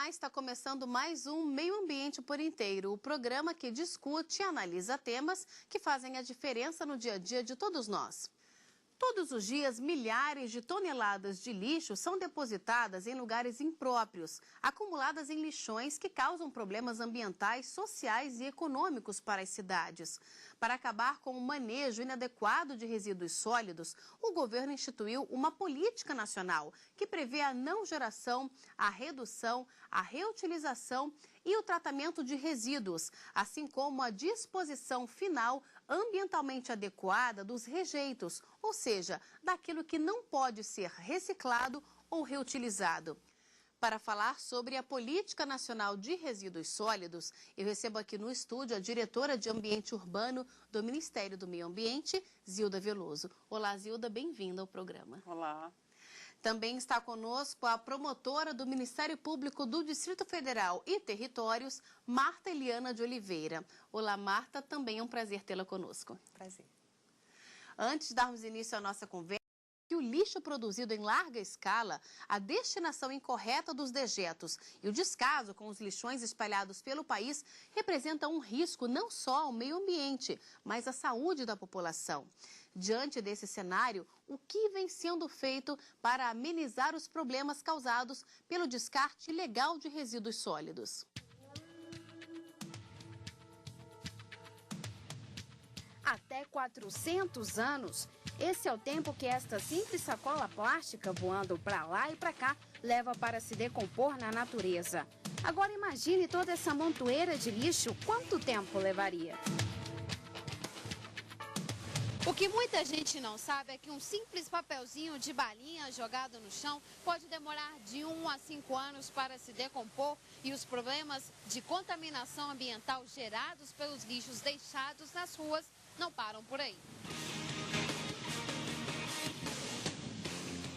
Olá, está começando mais um Meio Ambiente por Inteiro, o programa que discute e analisa temas que fazem a diferença no dia a dia de todos nós. Todos os dias, milhares de toneladas de lixo são depositadas em lugares impróprios, acumuladas em lixões que causam problemas ambientais, sociais e econômicos para as cidades. Para acabar com o manejo inadequado de resíduos sólidos, o governo instituiu uma política nacional que prevê a não geração, a redução, a reutilização e o tratamento de resíduos, assim como a disposição final ambientalmente adequada dos rejeitos, ou seja, daquilo que não pode ser reciclado ou reutilizado. Para falar sobre a Política Nacional de Resíduos Sólidos, eu recebo aqui no estúdio a diretora de Ambiente Urbano do Ministério do Meio Ambiente, Zilda Veloso. Olá, Zilda, bem-vinda ao programa. Olá. Também está conosco a promotora do Ministério Público do Distrito Federal e Territórios, Marta Eliana de Oliveira. Olá, Marta, também é um prazer tê-la conosco. Prazer. Antes de darmos início à nossa conversa, que o lixo produzido em larga escala, a destinação incorreta dos dejetos e o descaso com os lixões espalhados pelo país representam um risco não só ao meio ambiente, mas à saúde da população. Diante desse cenário, o que vem sendo feito para amenizar os problemas causados pelo descarte ilegal de resíduos sólidos? Até 400 anos. Esse é o tempo que esta simples sacola plástica voando para lá e para cá leva para se decompor na natureza. Agora imagine toda essa montoeira de lixo, quanto tempo levaria? O que muita gente não sabe é que um simples papelzinho de balinha jogado no chão pode demorar de 1 a 5 anos para se decompor e os problemas de contaminação ambiental gerados pelos lixos deixados nas ruas não param por aí.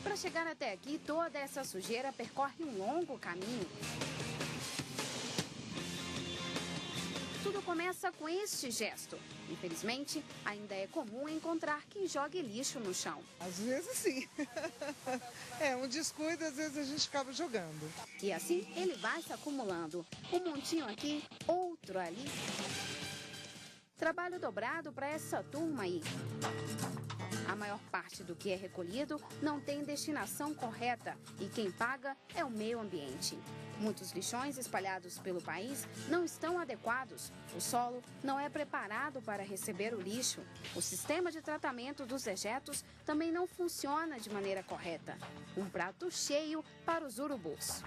Para chegar até aqui, toda essa sujeira percorre um longo caminho. Tudo começa com este gesto. Infelizmente, ainda é comum encontrar quem jogue lixo no chão. Às vezes sim. É um descuido, às vezes a gente acaba jogando. E assim ele vai se acumulando. Um montinho aqui, outro ali. Trabalho dobrado para essa turma aí. A maior parte do que é recolhido não tem destinação correta e quem paga é o meio ambiente. Muitos lixões espalhados pelo país não estão adequados. O solo não é preparado para receber o lixo. O sistema de tratamento dos dejetos também não funciona de maneira correta. Um prato cheio para os urubus.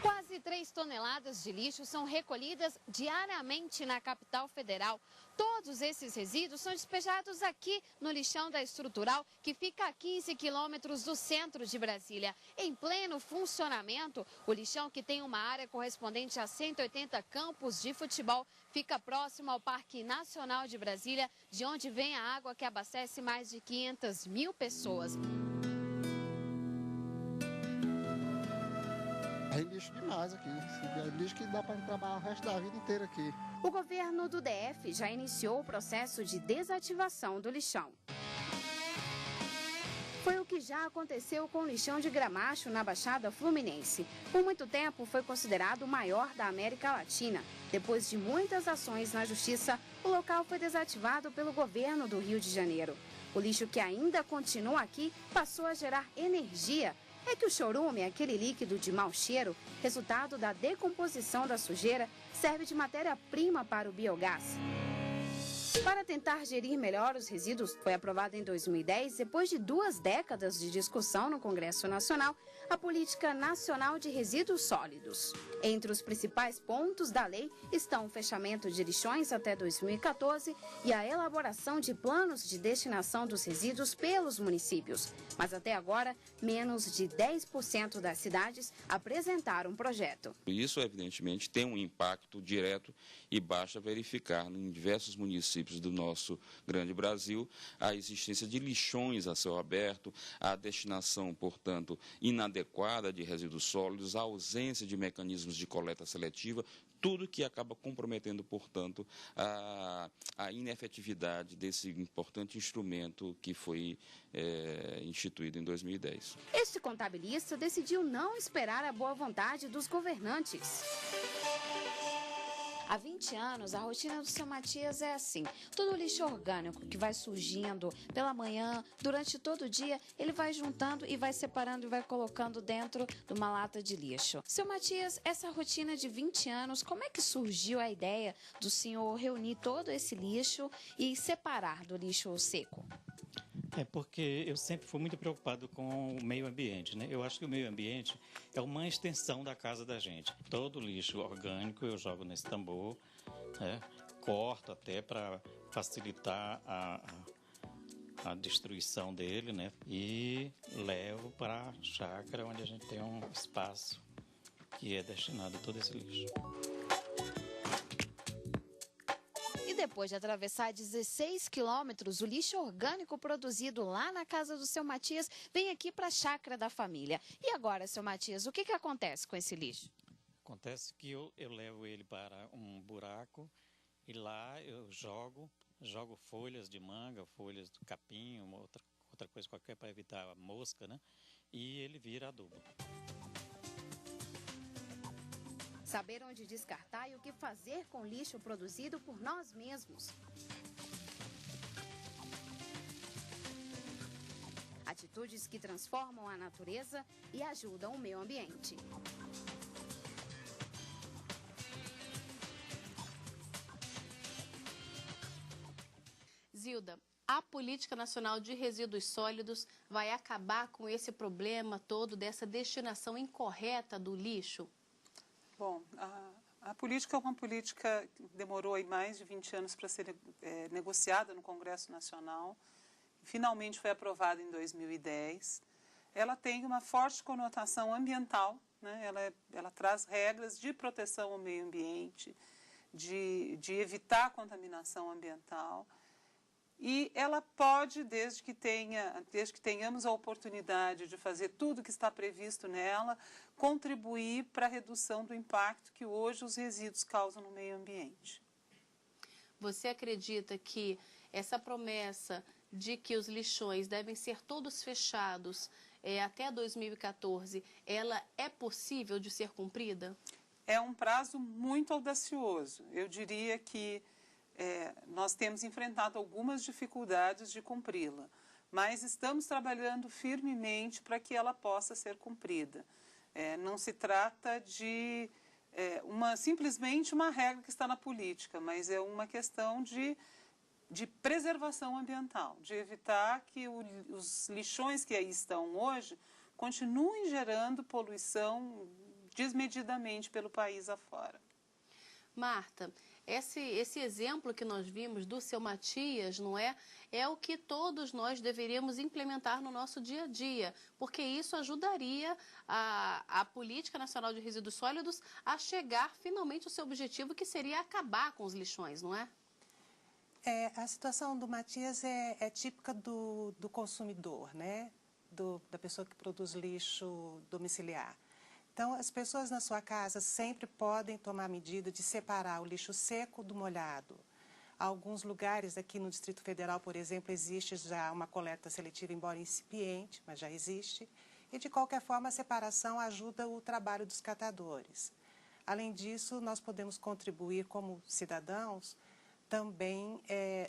Quase 3 toneladas de lixo são recolhidas diariamente na capital federal. Todos esses resíduos são despejados aqui no lixão da Estrutural, que fica a 15 quilômetros do centro de Brasília. Em pleno funcionamento, o lixão, que tem uma área correspondente a 180 campos de futebol, fica próximo ao Parque Nacional de Brasília, de onde vem a água que abastece mais de 500 mil pessoas. É lixo demais aqui, é lixo que dá para trabalhar o resto da vida inteira aqui. O governo do DF já iniciou o processo de desativação do lixão. Foi o que já aconteceu com o lixão de Gramacho, na Baixada Fluminense. Por muito tempo foi considerado o maior da América Latina. Depois de muitas ações na justiça, o local foi desativado pelo governo do Rio de Janeiro. O lixo que ainda continua aqui passou a gerar energia. É que o chorume, aquele líquido de mau cheiro, resultado da decomposição da sujeira, serve de matéria-prima para o biogás. Para tentar gerir melhor os resíduos, foi aprovada em 2010, depois de 2 décadas de discussão no Congresso Nacional, a Política Nacional de Resíduos Sólidos. Entre os principais pontos da lei estão o fechamento de lixões até 2014 e a elaboração de planos de destinação dos resíduos pelos municípios. Mas até agora, menos de 10% das cidades apresentaram um projeto. Isso, evidentemente, tem um impacto direto e basta verificar em diversos municípios municípios do nosso grande Brasil, a existência de lixões a céu aberto, a destinação, portanto, inadequada de resíduos sólidos, a ausência de mecanismos de coleta seletiva, tudo que acaba comprometendo, portanto, a inefetividade desse importante instrumento que foi instituído em 2010. Este contabilista decidiu não esperar a boa vontade dos governantes. Há 20 anos, a rotina do seu Matias é assim. Todo o lixo orgânico que vai surgindo pela manhã, durante todo o dia, ele vai juntando e vai separando e vai colocando dentro de uma lata de lixo. Seu Matias, essa rotina de 20 anos, como é que surgiu a ideia do senhor reunir todo esse lixo e separar do lixo seco? É porque eu sempre fui muito preocupado com o meio ambiente, né? Eu acho que o meio ambiente é uma extensão da casa da gente. Todo lixo orgânico eu jogo nesse tambor, né? Corto até para facilitar a destruição dele, né? E levo para a chácara, onde a gente tem um espaço que é destinado a todo esse lixo. Depois de atravessar 16 quilômetros, o lixo orgânico produzido lá na casa do seu Matias vem aqui para a chácara da família. E agora, seu Matias, o que acontece com esse lixo? Acontece que eu levo ele para um buraco e lá eu jogo folhas de manga, folhas do capim, outra coisa qualquer para evitar a mosca, né? E ele vira adubo. Saber onde descartar e o que fazer com o lixo produzido por nós mesmos. Atitudes que transformam a natureza e ajudam o meio ambiente. Zilda, a Política Nacional de Resíduos Sólidos vai acabar com esse problema todo dessa destinação incorreta do lixo? Bom, a política é uma política que demorou aí mais de 20 anos para ser negociada no Congresso Nacional. Finalmente foi aprovada em 2010. Ela tem uma forte conotação ambiental, né? Ela traz regras de proteção ao meio ambiente, de evitar a contaminação ambiental. E ela pode, desde que tenhamos a oportunidade de fazer tudo que está previsto nela, contribuir para a redução do impacto que hoje os resíduos causam no meio ambiente. Você acredita que essa promessa de que os lixões devem ser todos fechados até 2014, ela é possível de ser cumprida? É um prazo muito audacioso. Eu diria que nós temos enfrentado algumas dificuldades de cumpri-la, mas estamos trabalhando firmemente para que ela possa ser cumprida. Não se trata de simplesmente uma regra que está na política, mas é uma questão de preservação ambiental, de evitar que os lixões que aí estão hoje continuem gerando poluição desmedidamente pelo país afora. Marta, esse exemplo que nós vimos do seu Matias, não é? É o que todos nós deveríamos implementar no nosso dia a dia, porque isso ajudaria a Política Nacional de Resíduos Sólidos a chegar finalmente ao seu objetivo, que seria acabar com os lixões, não é? A situação do Matias é típica do consumidor, né? Da pessoa que produz lixo domiciliar. Então, as pessoas na sua casa sempre podem tomar medida de separar o lixo seco do molhado. Alguns lugares aqui no Distrito Federal, por exemplo, existe já uma coleta seletiva, embora incipiente, mas já existe. E, de qualquer forma, a separação ajuda o trabalho dos catadores. Além disso, nós podemos contribuir como cidadãos também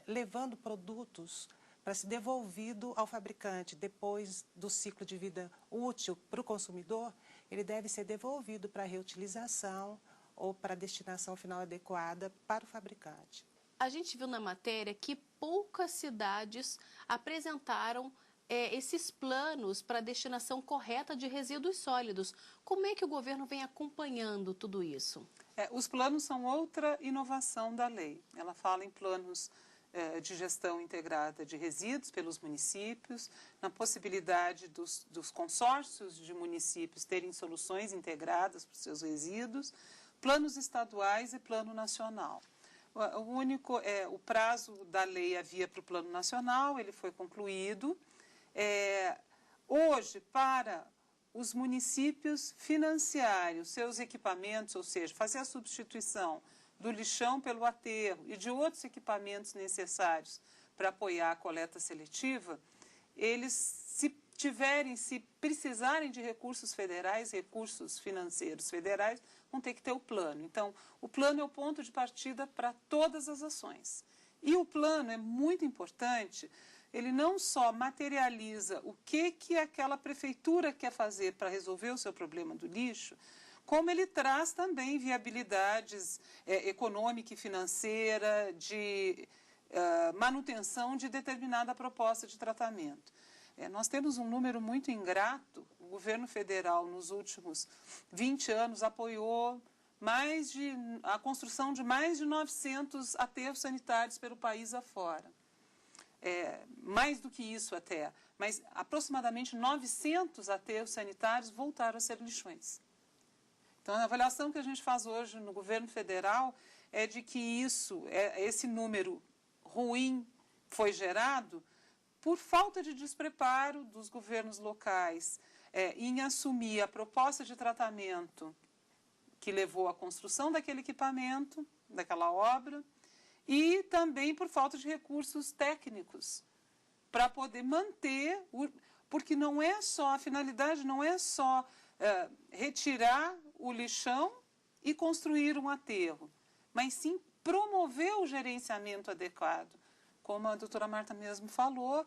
levando produtos para ser devolvido ao fabricante. Depois do ciclo de vida útil para o consumidor, ele deve ser devolvido para reutilização ou para destinação final adequada para o fabricante. A gente viu na matéria que poucas cidades apresentaram esses planos para a destinação correta de resíduos sólidos. Como é que o governo vem acompanhando tudo isso? Os planos são outra inovação da lei. Ela fala em planos de gestão integrada de resíduos pelos municípios, na possibilidade dos consórcios de municípios terem soluções integradas para os seus resíduos, planos estaduais e plano nacional. O prazo da lei havia para o Plano Nacional, ele foi concluído. Hoje, para os municípios financiarem os seus equipamentos, ou seja, fazer a substituição do lixão pelo aterro e de outros equipamentos necessários para apoiar a coleta seletiva, eles, se precisarem de recursos federais, recursos financeiros federais, vão ter que ter o plano. Então, o plano é o ponto de partida para todas as ações. E o plano é muito importante. Ele não só materializa o que aquela prefeitura quer fazer para resolver o seu problema do lixo, como ele traz também viabilidades econômica e financeira, de manutenção de determinada proposta de tratamento. Nós temos um número muito ingrato. O governo federal, nos últimos 20 anos, apoiou a construção de mais de 900 aterros sanitários pelo país afora. Mais do que isso até, mas aproximadamente 900 aterros sanitários voltaram a ser lixões. Então, a avaliação que a gente faz hoje no governo federal é de que esse número ruim foi gerado por falta de despreparo dos governos locais em assumir a proposta de tratamento que levou à construção daquele equipamento, daquela obra, e também por falta de recursos técnicos para poder manter, porque a finalidade não é só retirar o lixão e construir um aterro, mas sim promover o gerenciamento adequado. Como a doutora Marta mesmo falou,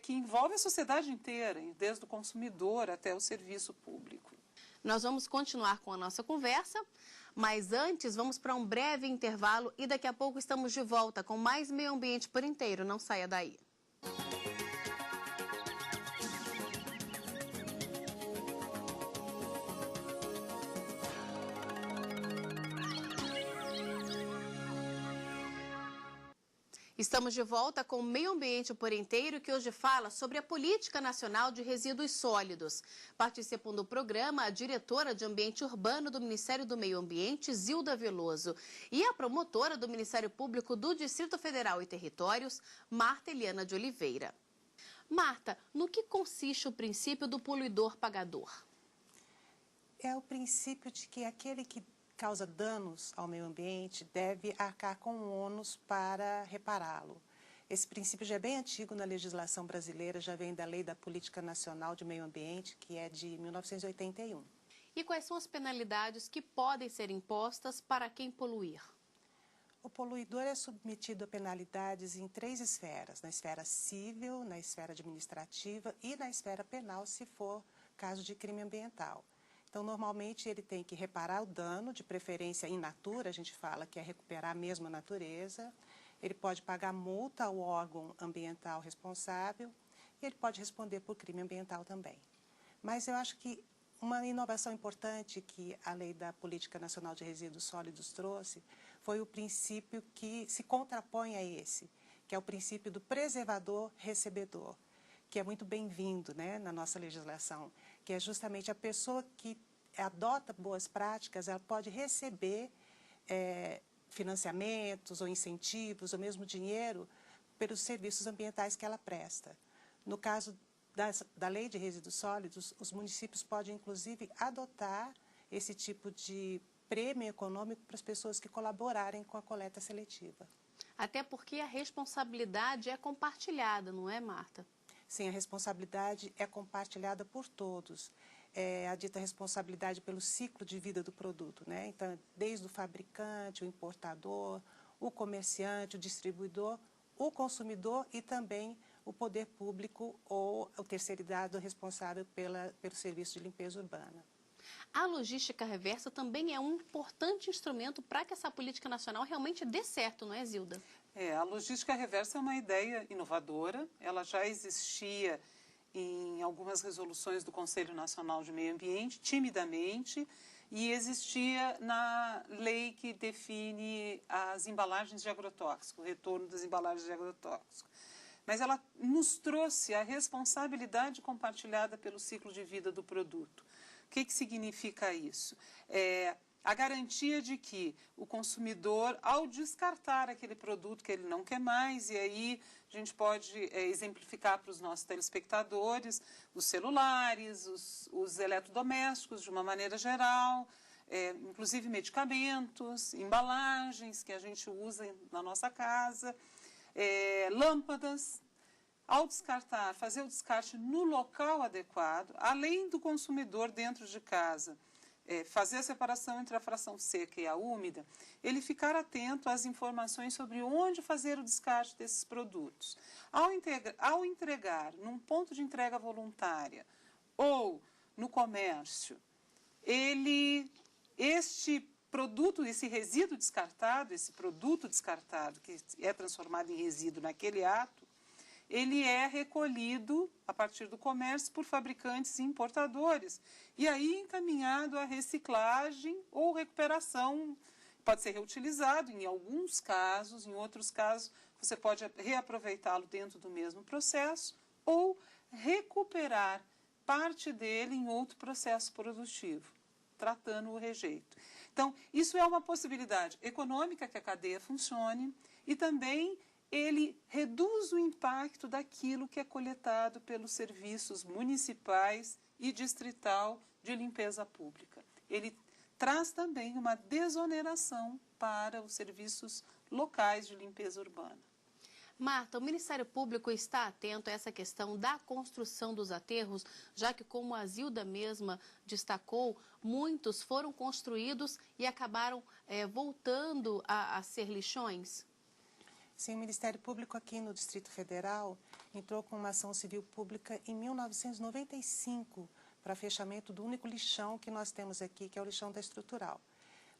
que envolve a sociedade inteira, desde o consumidor até o serviço público. Nós vamos continuar com a nossa conversa, mas antes vamos para um breve intervalo e daqui a pouco estamos de volta com mais Meio Ambiente por Inteiro. Não saia daí. Estamos de volta com o Meio Ambiente por Inteiro, que hoje fala sobre a Política Nacional de Resíduos Sólidos. Participam do programa a diretora de Ambiente Urbano do Ministério do Meio Ambiente, Zilda Veloso, e a promotora do Ministério Público do Distrito Federal e Territórios, Marta Eliana de Oliveira. Marta, no que consiste o princípio do poluidor-pagador? É o princípio de que aquele que causa danos ao meio ambiente deve arcar com o ônus para repará-lo. Esse princípio já é bem antigo na legislação brasileira, já vem da Lei da Política Nacional de Meio Ambiente, que é de 1981. E quais são as penalidades que podem ser impostas para quem poluir? O poluidor é submetido a penalidades em 3 esferas: na esfera civil, na esfera administrativa e na esfera penal, se for caso de crime ambiental. Então, normalmente, ele tem que reparar o dano, de preferência in natura, a gente fala que é recuperar mesmo a natureza. Ele pode pagar multa ao órgão ambiental responsável e ele pode responder por crime ambiental também. Mas eu acho que uma inovação importante que a Lei da Política Nacional de Resíduos Sólidos trouxe foi o princípio que se contrapõe a esse, que é o princípio do preservador-recebedor, que é muito bem-vindo, né, na nossa legislação, que é justamente a pessoa que adota boas práticas, ela pode receber financiamentos ou incentivos, ou mesmo dinheiro, pelos serviços ambientais que ela presta. No caso da Lei de Resíduos Sólidos, os municípios podem, inclusive, adotar esse tipo de prêmio econômico para as pessoas que colaborarem com a coleta seletiva. Até porque a responsabilidade é compartilhada, não é, Marta? Sim, a responsabilidade é compartilhada por todos. É a dita responsabilidade pelo ciclo de vida do produto, né? Então, desde o fabricante, o importador, o comerciante, o distribuidor, o consumidor e também o poder público ou o terceirizado responsável pelo serviço de limpeza urbana. A logística reversa também é um importante instrumento para que essa política nacional realmente dê certo, não é, Zilda? A logística reversa é uma ideia inovadora, ela já existia em algumas resoluções do Conselho Nacional de Meio Ambiente, timidamente, e existia na lei que define as embalagens de agrotóxico, o retorno das embalagens de agrotóxico. Mas ela nos trouxe a responsabilidade compartilhada pelo ciclo de vida do produto. O que significa isso? a garantia de que o consumidor, ao descartar aquele produto que ele não quer mais, e aí a gente pode exemplificar para os nossos telespectadores, os celulares, os eletrodomésticos de uma maneira geral, inclusive medicamentos, embalagens que a gente usa na nossa casa, lâmpadas. Ao descartar, fazer o descarte no local adequado, além do consumidor dentro de casa, fazer a separação entre a fração seca e a úmida, ele ficar atento às informações sobre onde fazer o descarte desses produtos. Ao entregar num ponto de entrega voluntária ou no comércio, este produto, esse resíduo descartado, esse produto descartado que é transformado em resíduo naquele ato, ele é recolhido a partir do comércio por fabricantes e importadores e aí encaminhado à reciclagem ou recuperação. Pode ser reutilizado em alguns casos, em outros casos você pode reaproveitá-lo dentro do mesmo processo ou recuperar parte dele em outro processo produtivo, tratando o rejeito. Então, isso é uma possibilidade econômica que a cadeia funcione e também ele reduz o impacto daquilo que é coletado pelos serviços municipais e distrital de limpeza pública. Ele traz também uma desoneração para os serviços locais de limpeza urbana. Marta, o Ministério Público está atento a essa questão da construção dos aterros, já que, como a Zilda mesma destacou, muitos foram construídos e acabaram voltando a ser lixões? Sim, o Ministério Público aqui no Distrito Federal entrou com uma ação civil pública em 1995 para fechamento do único lixão que nós temos aqui, que é o lixão da Estrutural.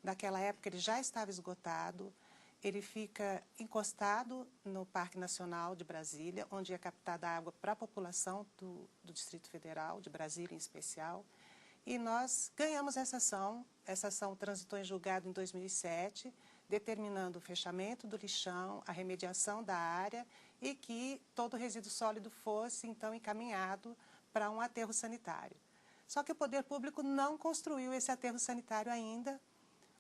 Naquela época ele já estava esgotado, ele fica encostado no Parque Nacional de Brasília, onde é captada água para a população do Distrito Federal, de Brasília em especial. E nós ganhamos essa ação transitou em julgado em 2007, determinando o fechamento do lixão, a remediação da área e que todo resíduo sólido fosse, então, encaminhado para um aterro sanitário. Só que o poder público não construiu esse aterro sanitário ainda,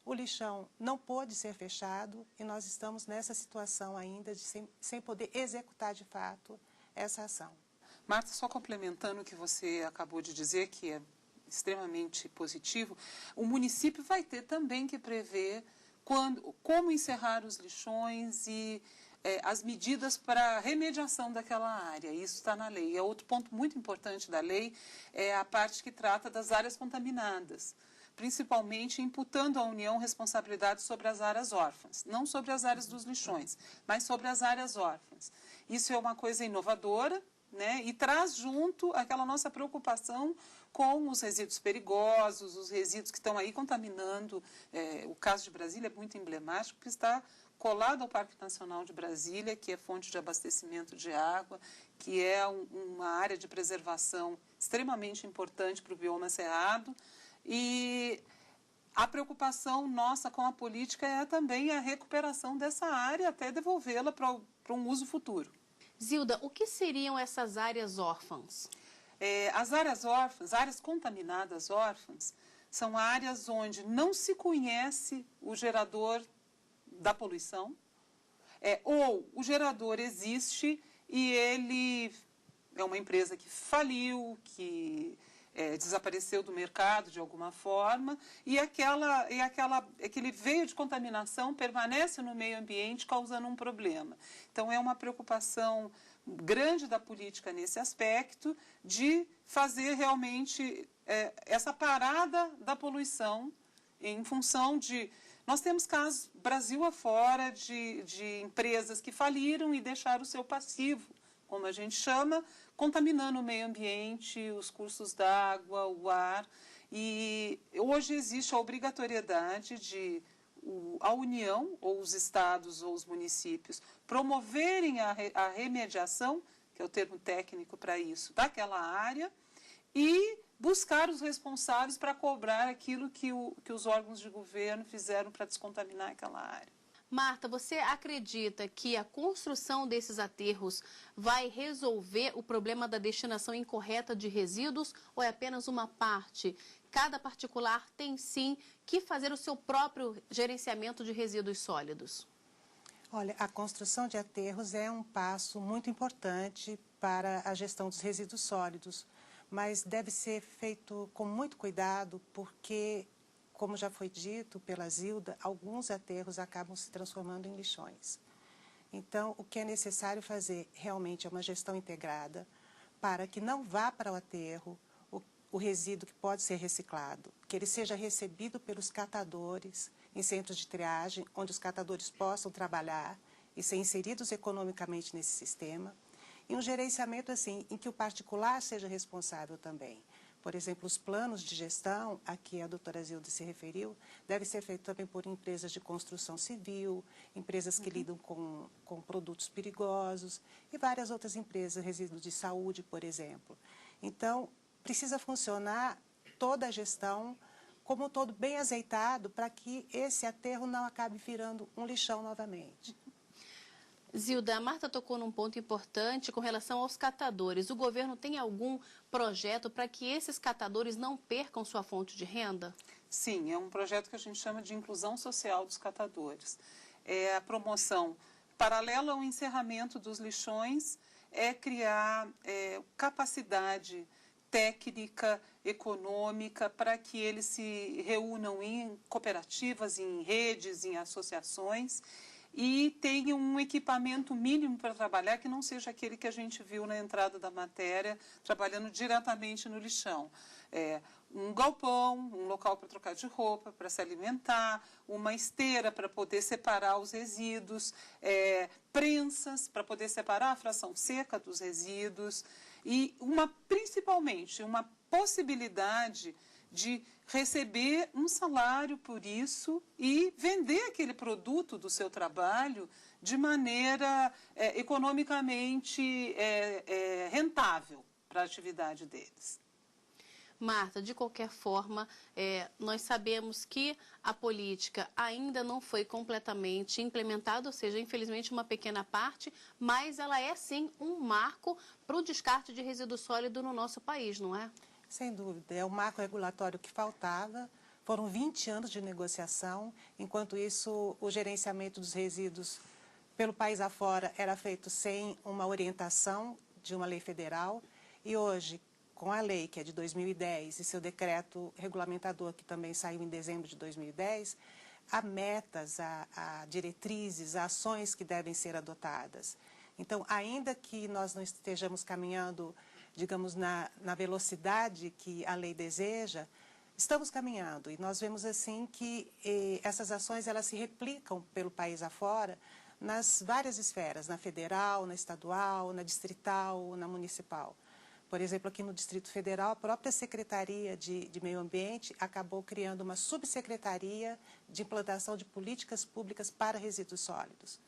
o lixão não pôde ser fechado e nós estamos nessa situação ainda de sem poder executar de fato essa ação. Marta, só complementando o que você acabou de dizer, que é extremamente positivo, o município vai ter também que prever como encerrar os lixões e as medidas para a remediação daquela área. Isso está na lei. E outro ponto muito importante da lei é a parte que trata das áreas contaminadas, principalmente imputando à União responsabilidade sobre as áreas órfãs, não sobre as áreas dos lixões, mas sobre as áreas órfãs. Isso é uma coisa inovadora, né? E traz junto aquela nossa preocupação com os resíduos perigosos, os resíduos que estão aí contaminando. O caso de Brasília é muito emblemático, porque está colado ao Parque Nacional de Brasília, que é fonte de abastecimento de água, que é uma área de preservação extremamente importante para o bioma cerrado. E a preocupação nossa com a política é também a recuperação dessa área até devolvê-la para um uso futuro. Zilda, o que seriam essas áreas órfãs? As áreas órfãs, áreas contaminadas órfãs, são áreas onde não se conhece o gerador da poluição, ou o gerador existe e ele é uma empresa que faliu, que desapareceu do mercado de alguma forma, e aquele veio de contaminação permanece no meio ambiente causando um problema. Então, é uma preocupação grande da política nesse aspecto de fazer realmente essa parada da poluição em função de... Nós temos casos, Brasil afora, de empresas que faliram e deixaram o seu passivo, como a gente chama, contaminando o meio ambiente, os cursos d'água, o ar. E hoje existe a obrigatoriedade de a União, ou os estados, ou os municípios, promoverem a remediação, que é o termo técnico para isso, daquela área, e buscar os responsáveis para cobrar aquilo que os órgãos de governo fizeram para descontaminar aquela área. Marta, você acredita que a construção desses aterros vai resolver o problema da destinação incorreta de resíduos ou é apenas uma parte cada particular tem sim que fazer o seu próprio gerenciamento de resíduos sólidos? Olha, a construção de aterros é um passo muito importante para a gestão dos resíduos sólidos, mas deve ser feito com muito cuidado, porque, como já foi dito pela Zilda, alguns aterros acabam se transformando em lixões. Então, o que é necessário fazer realmente é uma gestão integrada para que não vá para o aterro o resíduo que pode ser reciclado, que ele seja recebido pelos catadores em centros de triagem, onde os catadores possam trabalhar e ser inseridos economicamente nesse sistema, e um gerenciamento assim, em que o particular seja responsável também. Por exemplo, os planos de gestão, a que a doutora Zilda se referiu, devem ser feitos também por empresas de construção civil, empresas que lidam com produtos perigosos e várias outras empresas, resíduos de saúde, por exemplo. Então, precisa funcionar toda a gestão como um todo bem azeitado para que esse aterro não acabe virando um lixão novamente. Zilda, a Marta tocou num ponto importante com relação aos catadores. O governo tem algum projeto para que esses catadores não percam sua fonte de renda? Sim, é um projeto que a gente chama de inclusão social dos catadores. É a promoção, paralela ao encerramento dos lixões, é criar capacidade técnica, econômica, para que eles se reúnam em cooperativas, em redes, em associações e tenham um equipamento mínimo para trabalhar que não seja aquele que a gente viu na entrada da matéria, trabalhando diretamente no lixão. Um galpão, um local para trocar de roupa, para se alimentar, uma esteira para poder separar os resíduos, prensas para poder separar a fração seca dos resíduos e principalmente uma possibilidade de receber um salário por isso e vender aquele produto do seu trabalho de maneira economicamente rentável para a atividade deles. Marta, de qualquer forma, nós sabemos que a política ainda não foi completamente implementada, ou seja, infelizmente uma pequena parte, mas ela é sim um marco para o descarte de resíduo sólido no nosso país, não é? Sem dúvida, é o marco regulatório que faltava. Foram 20 anos de negociação, enquanto isso o gerenciamento dos resíduos pelo país afora era feito sem uma orientação de uma lei federal e hoje, com a lei, que é de 2010, e seu decreto regulamentador, que também saiu em dezembro de 2010, há metas, há diretrizes, há ações que devem ser adotadas. Então, ainda que nós não estejamos caminhando, digamos, na velocidade que a lei deseja, estamos caminhando. E nós vemos, assim, que essas ações elas se replicam pelo país afora nas várias esferas, na federal, na estadual, na distrital, na municipal. Por exemplo, aqui no Distrito Federal, a própria Secretaria de Meio Ambiente acabou criando uma subsecretaria de implantação de políticas públicas para resíduos sólidos.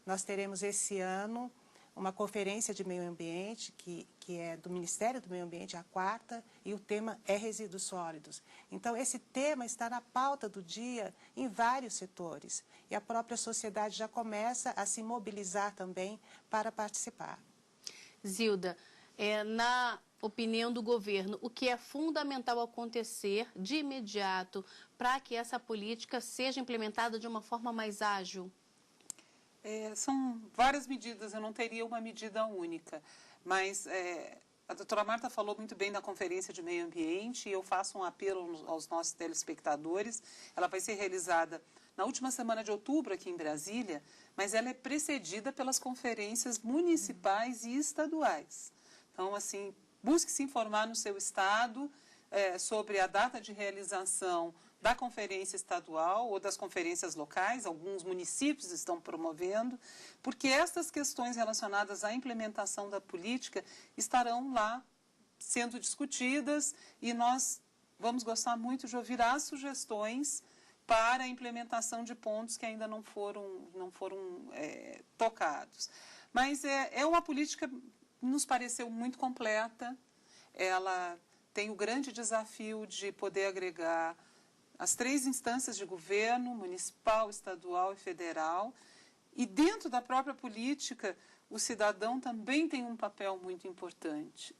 Nós teremos esse ano uma conferência de meio ambiente, que é do Ministério do Meio Ambiente, a 4ª, e o tema é resíduos sólidos. Então, esse tema está na pauta do dia em vários setores, e a própria sociedade já começa a se mobilizar também para participar. Zilda, na opinião do governo, o que é fundamental acontecer de imediato para que essa política seja implementada de uma forma mais ágil? São várias medidas, eu não teria uma medida única, mas a doutora Marta falou muito bem da Conferência de Meio Ambiente e eu faço um apelo aos nossos telespectadores. Ela vai ser realizada na última semana de outubro aqui em Brasília, mas ela é precedida pelas conferências municipais e estaduais. Então, assim, busque se informar no seu estado sobre a data de realização da conferência estadual ou das conferências locais, alguns municípios estão promovendo, porque essas questões relacionadas à implementação da política estarão lá sendo discutidas e nós vamos gostar muito de ouvir as sugestões para a implementação de pontos que ainda não foram tocados. Mas é uma política que nos pareceu muito completa, ela tem o grande desafio de poder agregar as 3 instâncias de governo, municipal, estadual e federal, e dentro da própria política, o cidadão também tem um papel muito importante.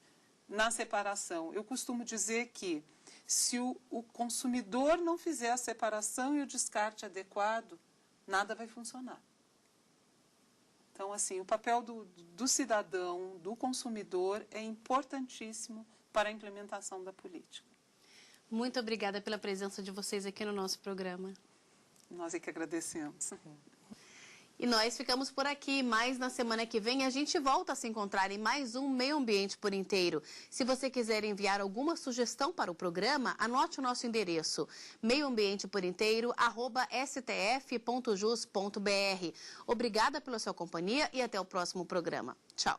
na separação. Eu costumo dizer que se o consumidor não fizer a separação e o descarte adequado, nada vai funcionar. Então, assim, o papel do cidadão, do consumidor, é importantíssimo para a implementação da política. Muito obrigada pela presença de vocês aqui no nosso programa. Nós é que agradecemos. E nós ficamos por aqui, mas na semana que vem a gente volta a se encontrar em mais um Meio Ambiente por Inteiro. Se você quiser enviar alguma sugestão para o programa, anote o nosso endereço, meioambienteporinteiro@stf.jus.br. Obrigada pela sua companhia e até o próximo programa. Tchau.